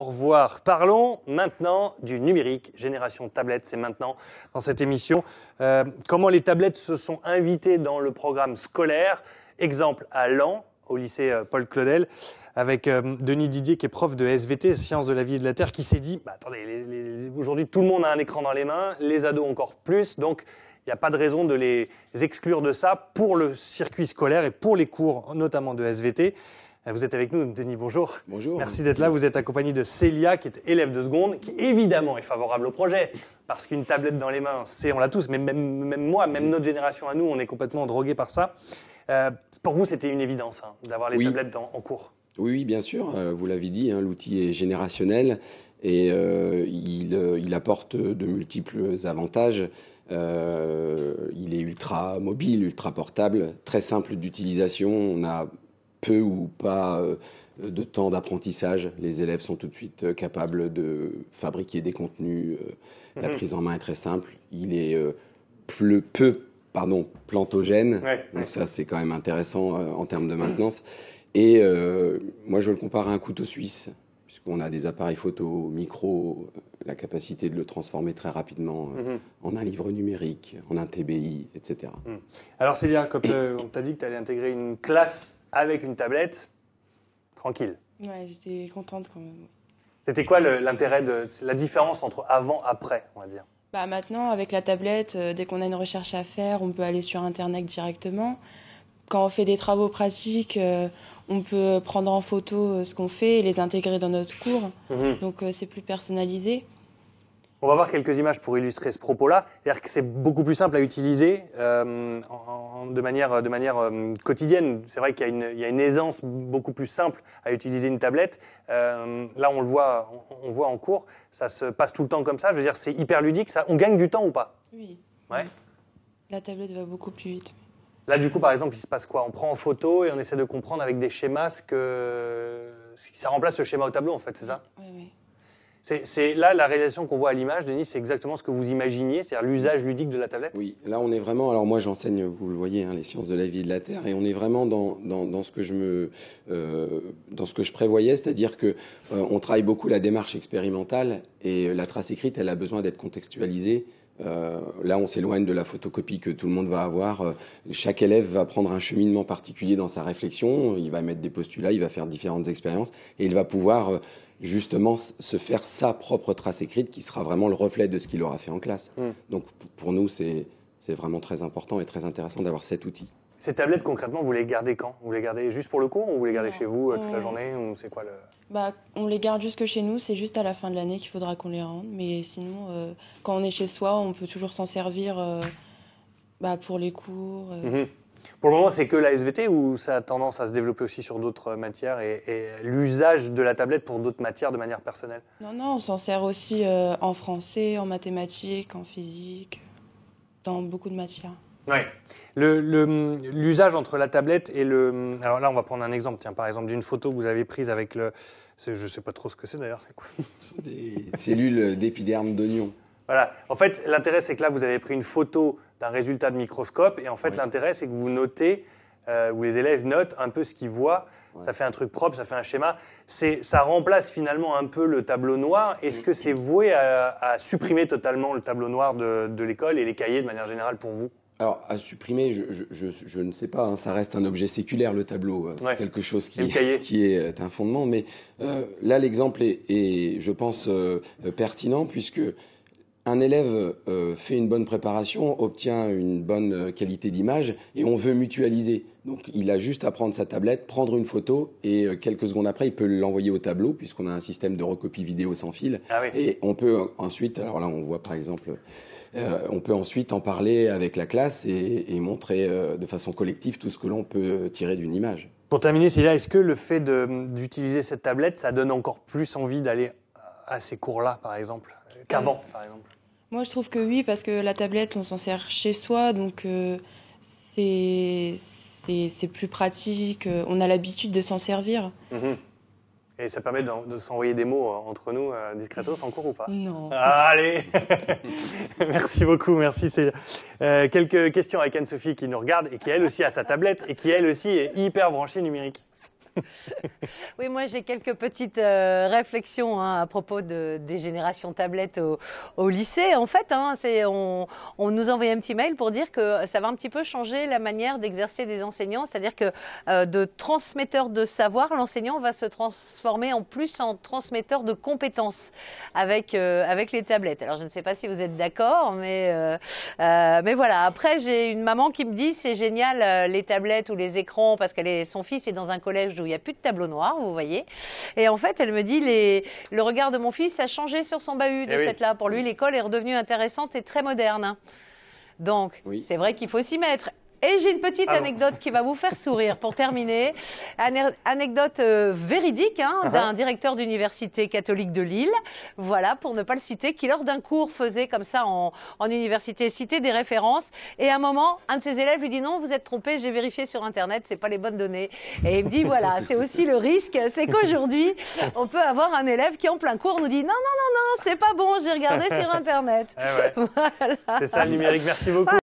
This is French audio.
Au revoir. Parlons maintenant du numérique, génération tablette, c'est maintenant dans cette émission. Comment les tablettes se sont invitées dans le programme scolaire. Exemple à Laon, au lycée Paul Claudel, avec Denis Didier qui est prof de SVT, Sciences de la vie et de la Terre, qui s'est dit, attendez, aujourd'hui tout le monde a un écran dans les mains, les ados encore plus, donc il n'y a pas de raison de les exclure de ça pour le circuit scolaire et pour les cours, notamment de SVT. Vous êtes avec nous, Denis, bonjour. Bonjour. Merci d'être là. Vous êt accompagné de Célia, qui est élève de seconde, qui évidemment est favorable au projet, parce qu'une tablette dans les mains, on l'a tous, même moi, même notre génération à nous, on est complètement drogués par ça. Pour vous, c'était une évidence d'avoir les tablettes en cours. Oui, bien sûr. Vous l'avez dit, l'outil est générationnel et il apporte de multiples avantages. Il est ultra mobile, ultra portable, très simple d'utilisation. On a peu ou pas de temps d'apprentissage. Les élèves sont tout de suite capables de fabriquer des contenus. La prise en main est très simple. Il est peu plantogène. Donc ça, c'est quand même intéressant en termes de maintenance. Et moi, je le compare à un couteau suisse, puisqu'on a des appareils photo, micro, la capacité de le transformer très rapidement en un livre numérique, en un TBI, etc. Alors Célia, quand on t'a dit que tu allais intégrer une classe avec une tablette, tranquille. Ouais, j'étais contente quand même. C'était quoi l'intérêt la différence entre avant et après, on va dire? Maintenant, avec la tablette, dès qu'on a une recherche à faire, on peut aller sur Internet directement. Quand on fait des travaux pratiques, on peut prendre en photo ce qu'on fait et les intégrer dans notre cours. Donc c'est plus personnalisé. On va voir quelques images pour illustrer ce propos-là. C'est-à-dire que c'est beaucoup plus simple à utiliser de manière quotidienne. C'est vrai qu'il y a une aisance beaucoup plus simple à utiliser une tablette. Là, on voit en cours, ça se passe tout le temps comme ça. Je veux dire, c'est hyper ludique. On gagne du temps ou pas? Oui. Ouais. La tablette va beaucoup plus vite. Là, du coup, par exemple, il se passe quoi? On prend en photo et on essaie de comprendre avec des schémas ça remplace le schéma au tableau, en fait, c'est ça? Oui. C'est là, la réalisation qu'on voit à l'image, Denis, c'est exactement ce que vous imaginiez, c'est-à-dire l'usage ludique de la tablette? Oui, là on est vraiment, alors moi j'enseigne, vous le voyez, les sciences de la vie et de la Terre, et on est vraiment dans ce que je prévoyais, c'est-à-dire que on travaille beaucoup la démarche expérimentale, et la trace écrite, elle a besoin d'être contextualisée. Là, on s'éloigne de la photocopie que tout le monde va avoir. Chaque élève va prendre un cheminement particulier dans sa réflexion. Il va mettre des postulats, il va faire différentes expériences et il va pouvoir justement se faire sa propre trace écrite qui sera vraiment le reflet de ce qu'il aura fait en classe. Donc, pour nous, c'est vraiment très important et très intéressant d'avoir cet outil. Ces tablettes, concrètement, vous les gardez quand? Vous les gardez juste pour le cours ou vous les gardez chez vous toute la journée ou c'est quoi on les garde jusque chez nous, c'est juste à la fin de l'année qu'il faudra qu'on les rende. Mais sinon, quand on est chez soi, on peut toujours s'en servir pour les cours. Pour le moment, c'est que la SVT ou ça a tendance à se développer aussi sur d'autres matières et l'usage de la tablette pour d'autres matières de manière personnelle? Non, on s'en sert aussi en français, en mathématiques, en physique, dans beaucoup de matières. Oui. L'usage entre la tablette et le... Alors là, on va prendre un exemple, par exemple, d'une photo que vous avez prise avec je ne sais pas trop ce que c'est d'ailleurs, c'est quoi? Des cellules d'épiderme d'oignon. Voilà. En fait, l'intérêt, c'est que là, vous avez pris une photo d'un résultat de microscope et en fait, l'intérêt, c'est que vous notez, où les élèves notent un peu ce qu'ils voient. Ça fait un truc propre, ça fait un schéma. Ça remplace finalement un peu le tableau noir. Est-ce que c'est voué à supprimer totalement le tableau noir de l'école et les cahiers de manière générale pour vous? Alors, à supprimer, je ne sais pas, ça reste un objet séculaire, le tableau. C'est quelque chose qui est un fondement. Mais là, l'exemple est, je pense, pertinent, puisque un élève fait une bonne préparation, obtient une bonne qualité d'image, et on veut mutualiser. Donc, il a juste à prendre sa tablette, prendre une photo, et quelques secondes après, il peut l'envoyer au tableau, puisqu'on a un système de recopie vidéo sans fil. Et on peut ensuite, alors là, on voit par exemple... on peut ensuite en parler avec la classe et montrer de façon collective tout ce que l'on peut tirer d'une image. Pour terminer, Célia, est-ce que le fait d'utiliser cette tablette, ça donne encore plus envie d'aller à ces cours-là, par exemple, qu'avant, par exemple? Moi, je trouve que oui, parce que la tablette, on s'en sert chez soi, donc c'est plus pratique, on a l'habitude de s'en servir. Et ça permet de s'envoyer des mots entre nous, discretos, en cours ou pas? Non. Allez. Merci beaucoup, merci. C'est quelques questions avec Anne-Sophie qui nous regarde et qui elle aussi a sa tablette et qui elle aussi est hyper branchée numérique. Oui, moi j'ai quelques petites réflexions à propos des générations tablettes au lycée. En fait, on nous envoyait un petit mail pour dire que ça va un petit peu changer la manière d'exercer des enseignants. C'est-à-dire que de transmetteur de savoir, l'enseignant va se transformer en plus en transmetteur de compétences avec les tablettes. Alors je ne sais pas si vous êtes d'accord, mais voilà. Après, j'ai une maman qui me dit c'est génial les tablettes ou les écrans parce son fils est dans un collège où il n'y a plus de tableau noir, vous voyez. Et en fait, elle me dit le regard de mon fils a changé sur son bahut de ce fait-là. Pour lui, l'école est redevenue intéressante et très moderne. Donc, c'est vrai qu'il faut s'y mettre. Et j'ai une petite anecdote qui va vous faire sourire pour terminer. Anecdote véridique d'un directeur d'université catholique de Lille, voilà, pour ne pas le citer, qui lors d'un cours faisait comme ça en université, citait des références. Et à un moment, un de ses élèves lui dit non, vous êtes trompé, j'ai vérifié sur Internet, c'est pas les bonnes données. Et il me dit voilà, c'est aussi le risque, c'est qu'aujourd'hui, on peut avoir un élève qui en plein cours nous dit non, c'est pas bon, j'ai regardé sur Internet. Voilà. C'est ça le numérique, merci beaucoup.